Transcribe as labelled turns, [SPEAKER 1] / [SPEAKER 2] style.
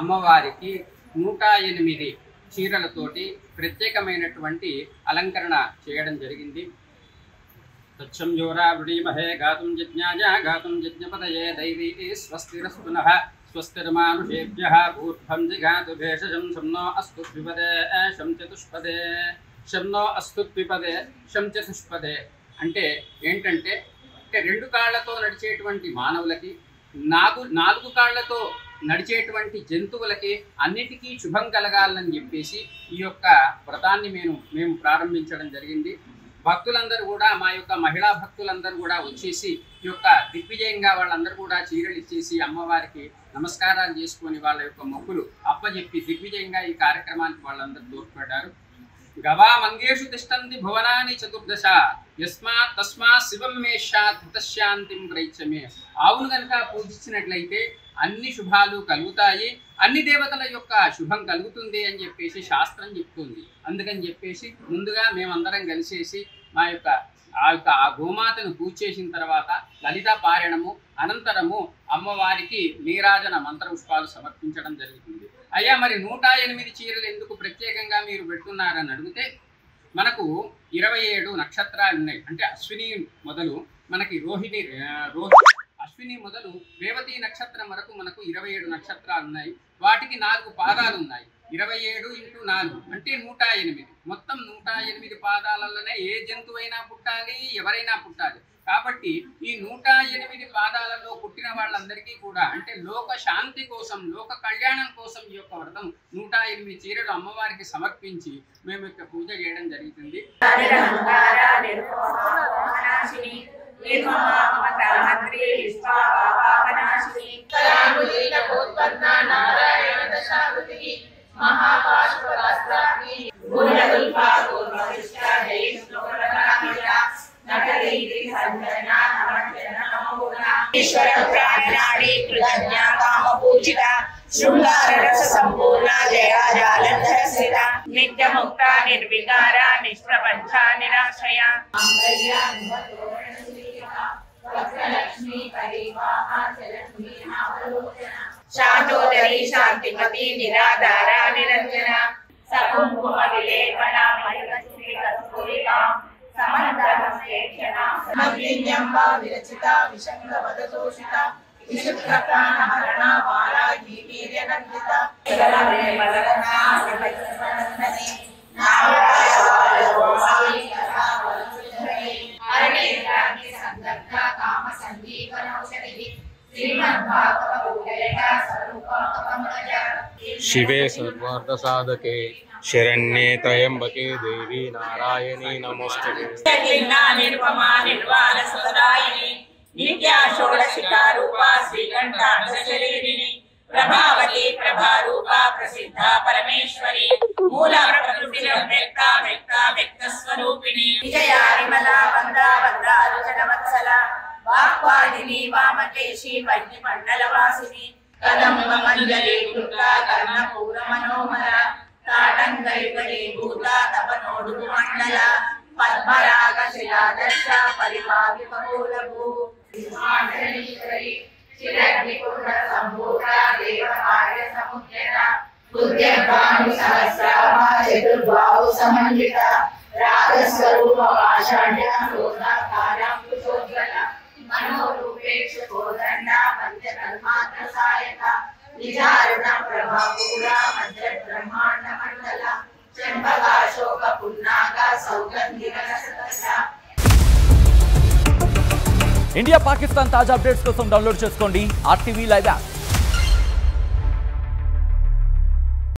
[SPEAKER 1] అమ్మవారికి 108 చీరలతోటి ప్రత్యేకమైనటువంటి అలంకరణ చేయడం జరిగింది. తచ్చంజోరావృడీమహే గాతుం యజ్ఞాయ గాతుం యజ్ఞపదయే దైవీ స్వస్తిరస్తునః స్వస్తిర్మానుషేభ్యః ఊర్ధ్వం జిగాతు భేషజం శంనో అస్తు ద్విపదే శం చతుష్పదే శంనో అస్తు ద్విపదే శం చతుష్పదే. అంటే ఏంటంటే రెండు కాళ్లతో నడిచేటువంటి మానవులకి, నాలుగు కాళ్లతో నడిచేటువంటి జంతువులకి అన్నిటికీ శుభం కలగాలని చెప్పేసి ఈ యొక్క వ్రతాన్ని మేము ప్రారంభించడం జరిగింది. భక్తులందరూ కూడా, మా యొక్క మహిళా భక్తులందరూ కూడా వచ్చేసి ఈ యొక్క దిగ్విజయంగా వాళ్ళందరూ కూడా చీరలు ఇచ్చేసి అమ్మవారికి నమస్కారాలు చేసుకొని వాళ్ళ యొక్క మొక్కులు అప్పచెప్పి దిగ్విజయంగా ఈ కార్యక్రమానికి వాళ్ళందరూ తోడ్పడ్డారు. గవా మంగేషు తిష్టంతి భువనాని చతుర్దశ యస్మాత్ తస్మాత్ శివం మేషాత్ ధృతశాంతిం ప్రయిచ్చమే. ఆవును కనుక పూజించినట్లయితే అన్ని శుభాలు కలుగుతాయి, అన్ని దేవతల యొక్క శుభం కలుగుతుంది అని చెప్పేసి శాస్త్రం చెప్తుంది. అందుకని చెప్పేసి ముందుగా మేమందరం కలిసేసి ఆ గోమాతను పూజ చేసిన తర్వాత లలితా పారాయణము అనంతరము అమ్మవారికి నీరాజన మంత్ర పుష్పాలు సమర్పించడం జరుగుతుంది. అయ్యా, మరి 108 చీరలు ఎందుకు ప్రత్యేకంగా మీరు పెడుతున్నారని అడిగితే, మనకు 27 నక్షత్రాలు ఉన్నాయి. అంటే అశ్విని మొదలు మనకి అశ్విని మొదలు రేవతి నక్షత్రం వరకు మనకు 27 నక్షత్రాలు ఉన్నాయి. వాటికి 4 పాదాలు ఉన్నాయి. 27 × 4 అంటే 108. మొత్తం 108 పాదాలలోనే ఏ జంతువైనా పుట్టాలి, ఎవరైనా పుట్టాలి. కాబట్టి ఈ 108 పాదాలలో పుట్టిన వాళ్ళందరికీ కూడా అంటే లోక శాంతి కోసం, లోక కళ్యాణం కోసం ఈ యొక్క వ్రతం 108 చీరలు అమ్మవారికి సమర్పించి మేము ఇక్కడ పూజ చేయడం జరుగుతుంది.
[SPEAKER 2] నిత్యముక్త నిర్వికార నిష్ప్రపంచ నిరాశ్రయ శాంతోదరి శాంతిమతి నిరాధార నిరంజన సకుంకుమ విలేపన విరచిత విషంగవదోషిత విశుక్రప్రాణహరణ వారాహి వీర్యనందిత
[SPEAKER 3] शिवे सर्वार्थसाधके शरण्ये त्र्यंबके देवी नारायणी नमोस्तुते।
[SPEAKER 2] निरुपमा निर्वाण सुतरायिनी नित्या षोडशिका रूपा श्रीकंठाक्षशरीरिणी प्रभावती प्रभारूपा प्रसिद्धा परमेश्वरी मूला प्रकृति व्यक्ता व्यक्ता व्यक्त स्वरूपिणी विजया विमला वंदा वंदा रुचन वत्सला वाक्वादिनी वामकेशी वज्ञमंडल वासिनी कदम्ब मंजरी दुर्गा कर्णपूर मनोहरा ताटंकयुगली भूता तपनोडु मंडल पद्मराग शिलादर्श परिभावि बहूलभू आदरणीश्वरी चिरग्निकुंड संभूता देवकार्य समुद्यता बुद्ध्यभानु सहस्राभा चतुर्बाहु समन्विता रागस्वरूप आषाढ्य क्रोधाकारा कुशोज्वला मनोरूपेक्ष कोदंडा पंचकर्मात्र सायका निजारुण प्रभापूरा मध्य ब्रह्मांड मंडला चंपकाशोक पुन्नागा सौगंधिक रसकसा।
[SPEAKER 4] इंडिया पाकिस्तान ताजा अपडेट्स కోసం డౌన్లోడ్ చేసుకోండి RTV లైవ్ యాప్.